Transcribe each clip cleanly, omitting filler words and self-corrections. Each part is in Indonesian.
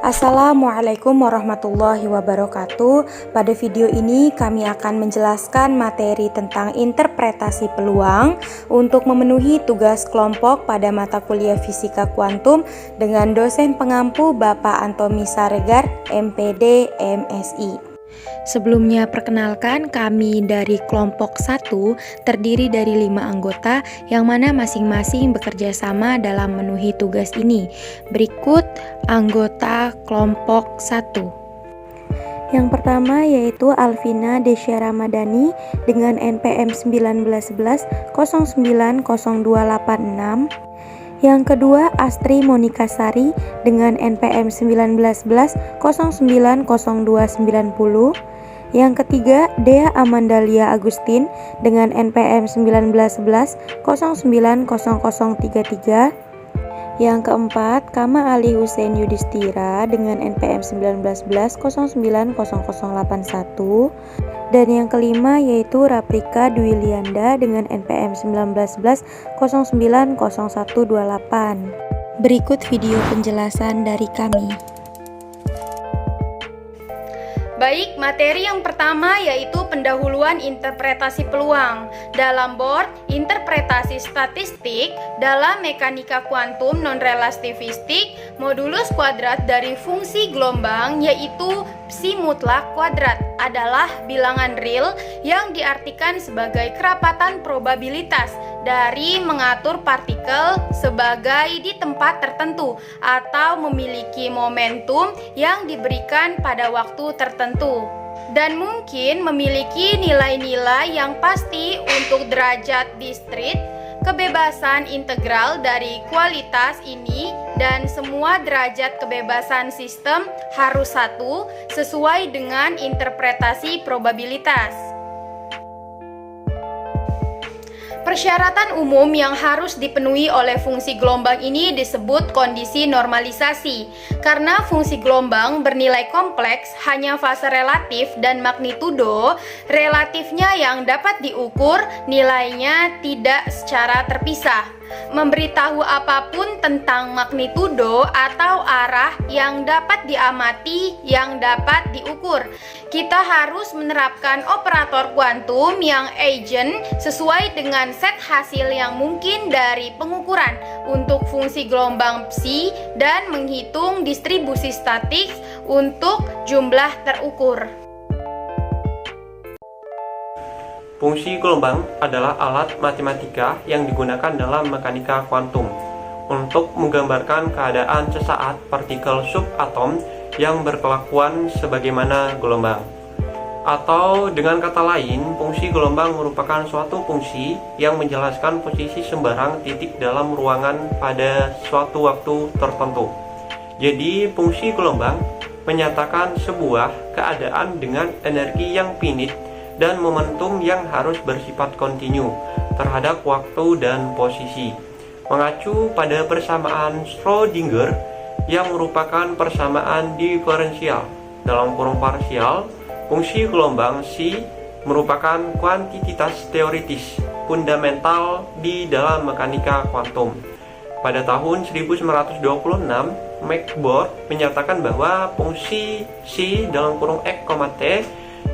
Assalamualaikum warahmatullahi wabarakatuh. Pada video ini kami akan menjelaskan materi tentang interpretasi peluang untuk memenuhi tugas kelompok pada mata kuliah Fisika Kuantum dengan dosen pengampu Bapak Antomi Saregar, MPD, MSI. Sebelumnya perkenalkan, kami dari kelompok 1 terdiri dari 5 anggota yang mana masing-masing bekerja sama dalam memenuhi tugas ini. Berikut anggota kelompok 1. Yang pertama yaitu Alvina Desya Ramadhani dengan NPM 1911090286. Yang kedua Astri Monika Sari dengan NPM 1911090290. Yang ketiga Dea Amandalia Agustin dengan NPM 1911090033. Yang keempat Kama Ali Hussein Yudhistira dengan NPM 1911090081. Dan yang kelima yaitu Raprika Dwilianda dengan NPM 1911090128. Berikut video penjelasan dari kami. Baik, materi yang pertama yaitu pendahuluan interpretasi peluang dalam board interpretasi statistik dalam mekanika kuantum non-relativistik modulus kuadrat dari fungsi gelombang yaitu psi mutlak kuadrat adalah bilangan real yang diartikan sebagai kerapatan probabilitas dari mengatur partikel sebagai di tempat tertentu atau memiliki momentum yang diberikan pada waktu tertentu dan mungkin memiliki nilai-nilai yang pasti untuk derajat discrete, kebebasan integral dari kualitas ini dan semua derajat kebebasan sistem harus satu sesuai dengan interpretasi probabilitas. Persyaratan umum yang harus dipenuhi oleh fungsi gelombang ini disebut kondisi normalisasi. Karena fungsi gelombang bernilai kompleks, hanya fase relatif dan magnitudo relatifnya yang dapat diukur, nilainya tidak secara terpisah. Memberitahu apapun tentang magnitudo atau arah yang dapat diamati, yang dapat diukur. Kita harus menerapkan operator kuantum yang agent sesuai dengan set hasil yang mungkin dari pengukuran untuk fungsi gelombang psi dan menghitung distribusi statik untuk jumlah terukur. Fungsi gelombang adalah alat matematika yang digunakan dalam mekanika kuantum untuk menggambarkan keadaan sesaat partikel subatom yang berkelakuan sebagaimana gelombang. Atau dengan kata lain, fungsi gelombang merupakan suatu fungsi yang menjelaskan posisi sembarang titik dalam ruangan pada suatu waktu tertentu. Jadi, fungsi gelombang menyatakan sebuah keadaan dengan energi yang finite dan momentum yang harus bersifat kontinu terhadap waktu dan posisi, mengacu pada persamaan Schrödinger yang merupakan persamaan diferensial. Dalam kurung parsial, fungsi gelombang psi merupakan kuantitas teoritis fundamental di dalam mekanika kuantum. Pada tahun 1926, Max Born menyatakan bahwa fungsi psi dalam kurung x, t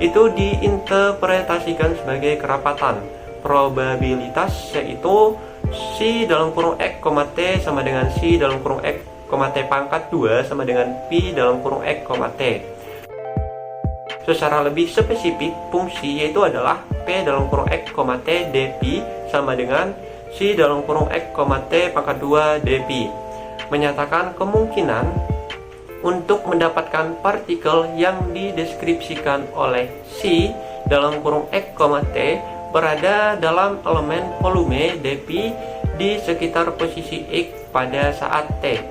itu diinterpretasikan sebagai kerapatan probabilitas, yaitu psi dalam kurung x, t sama dengan psi dalam kurung x, t pangkat 2 sama dengan pi dalam kurung x, t. Secara lebih spesifik, fungsi yaitu adalah p dalam kurung x, t dpi sama dengan psi dalam kurung x, t pangkat 2 dpi, menyatakan kemungkinan untuk mendapatkan partikel yang dideskripsikan oleh psi dalam kurung x, t berada dalam elemen volume dp di sekitar posisi x pada saat t.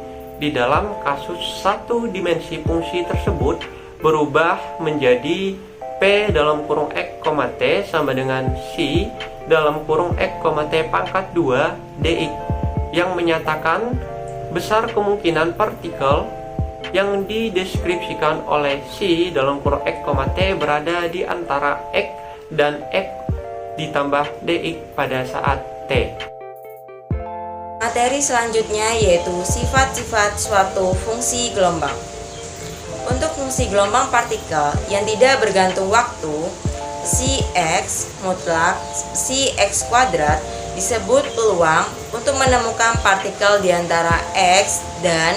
Di dalam kasus satu dimensi fungsi tersebut berubah menjadi p dalam kurung x, t sama dengan psi dalam kurung x, t pangkat 2 dx, yang menyatakan besar kemungkinan partikel yang dideskripsikan oleh psi dalam kurung x, t berada di antara x dan x ditambah dx pada saat t. Materi selanjutnya yaitu sifat-sifat suatu fungsi gelombang. Untuk fungsi gelombang partikel yang tidak bergantung waktu, psi x mutlak psi x kuadrat disebut peluang untuk menemukan partikel di antara x dan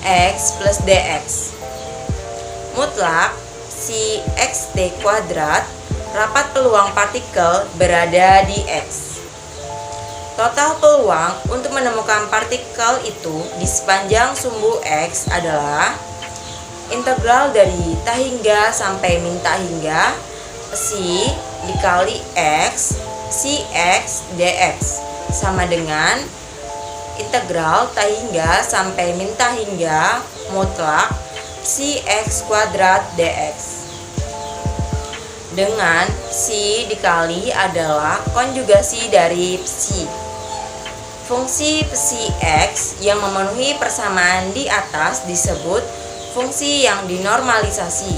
x plus dx. Mutlak psi xt kuadrat rapat peluang partikel berada di x. Total peluang untuk menemukan partikel itu di sepanjang sumbu x adalah integral dari tahingga sampai min tahingga psi dikali x psi x dx sama dengan integral tahingga sampai min tahingga mutlak psi x kuadrat dx. Dengan psi dikali adalah konjugasi dari psi. Fungsi psi x yang memenuhi persamaan di atas disebut fungsi yang dinormalisasi,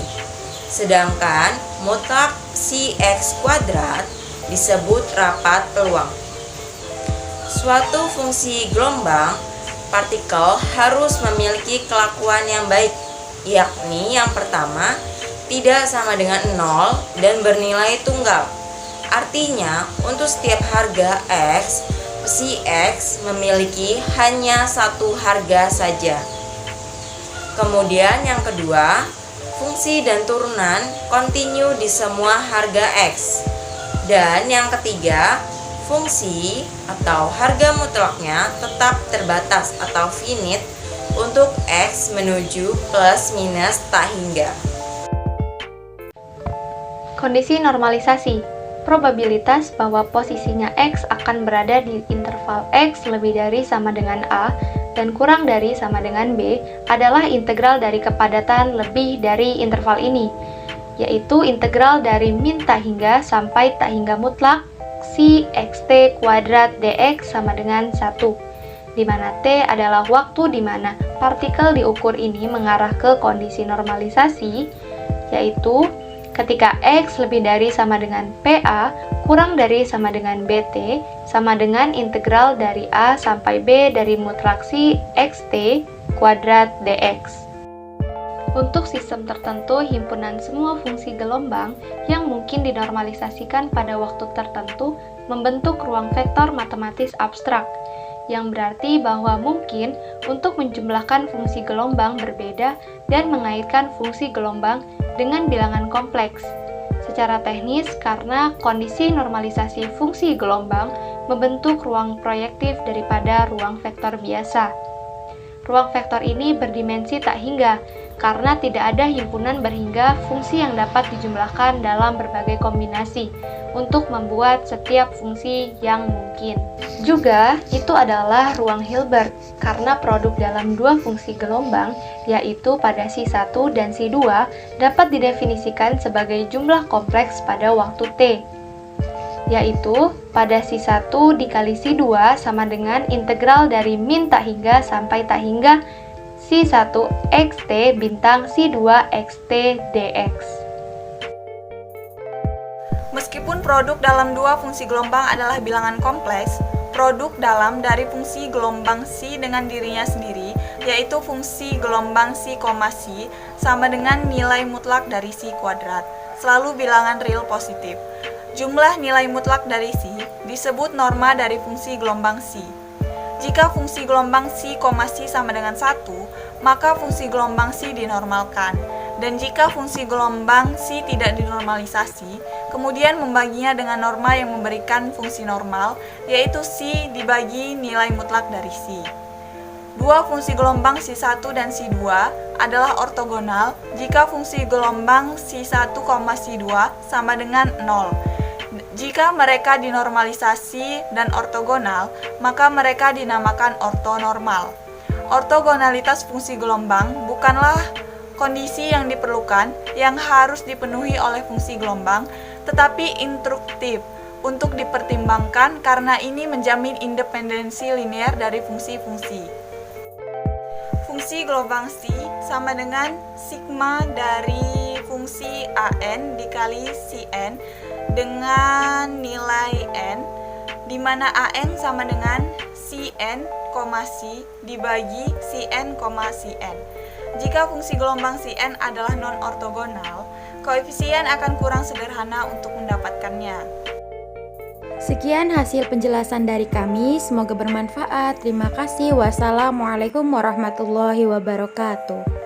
sedangkan mutlak psi x kuadrat disebut rapat peluang. Suatu fungsi gelombang partikel harus memiliki kelakuan yang baik, yakni yang pertama tidak sama dengan 0 dan bernilai tunggal. Artinya, untuk setiap harga x, psi x memiliki hanya satu harga saja. Kemudian yang kedua, fungsi dan turunan kontinu di semua harga x. Dan yang ketiga, fungsi atau harga mutlaknya tetap terbatas atau finite untuk x menuju plus minus tahingga. Kondisi normalisasi. Probabilitas bahwa posisinya x akan berada di interval x lebih dari sama dengan a dan kurang dari sama dengan b adalah integral dari kepadatan lebih dari interval ini, yaitu integral dari min tahingga sampai tahingga mutlak psi xt kuadrat dx sama dengan 1, di mana t adalah waktu di mana partikel diukur ini mengarah ke kondisi normalisasi, yaitu ketika x lebih dari sama dengan PA kurang dari sama dengan BT sama dengan integral dari A sampai B dari mutraksi XT kuadrat dx. Untuk sistem tertentu, himpunan semua fungsi gelombang yang mungkin dinormalisasikan pada waktu tertentu membentuk ruang vektor matematis abstrak, yang berarti bahwa mungkin untuk menjumlahkan fungsi gelombang berbeda dan mengaitkan fungsi gelombang dengan bilangan kompleks. Secara teknis, karena kondisi normalisasi fungsi gelombang membentuk ruang proyektif daripada ruang vektor biasa. Ruang vektor ini berdimensi tak hingga, karena tidak ada himpunan berhingga fungsi yang dapat dijumlahkan dalam berbagai kombinasi untuk membuat setiap fungsi yang mungkin. Juga, itu adalah ruang Hilbert, karena produk dalam dua fungsi gelombang, yaitu pada Si1 dan Si2, dapat didefinisikan sebagai jumlah kompleks pada waktu T, yaitu pada Si1 dikali Si2 sama dengan integral dari min tak hingga sampai tak hingga Si1 xt bintang Si2 xt dx. Meskipun produk dalam dua fungsi gelombang adalah bilangan kompleks, produk dalam dari fungsi gelombang Si dengan dirinya sendiri, yaitu fungsi gelombang Si, Si, sama dengan nilai mutlak dari Si kuadrat, selalu bilangan real positif. Jumlah nilai mutlak dari Si disebut norma dari fungsi gelombang Si. Jika fungsi gelombang Si, Si sama dengan 1, maka fungsi gelombang Si dinormalkan. Dan jika fungsi gelombang Si tidak dinormalisasi, kemudian membaginya dengan norma yang memberikan fungsi normal, yaitu Si dibagi nilai mutlak dari Si. Dua fungsi gelombang Si1 dan Si2 adalah ortogonal jika fungsi gelombang Si1, Si2 sama dengan 0. Jika mereka dinormalisasi dan ortogonal, maka mereka dinamakan ortonormal. Ortogonalitas fungsi gelombang bukanlah kondisi yang diperlukan yang harus dipenuhi oleh fungsi gelombang, tetapi instruktif untuk dipertimbangkan karena ini menjamin independensi linear dari fungsi-fungsi. Fungsi gelombang Si sama dengan sigma dari fungsi AN dikali Cn dengan nilai n, di mana AN sama dengan Cn, Si dibagi Cn, Cn. Jika fungsi gelombang si n adalah non-ortogonal, koefisien akan kurang sederhana untuk mendapatkannya. Sekian hasil penjelasan dari kami, semoga bermanfaat. Terima kasih. Wassalamualaikum warahmatullahi wabarakatuh.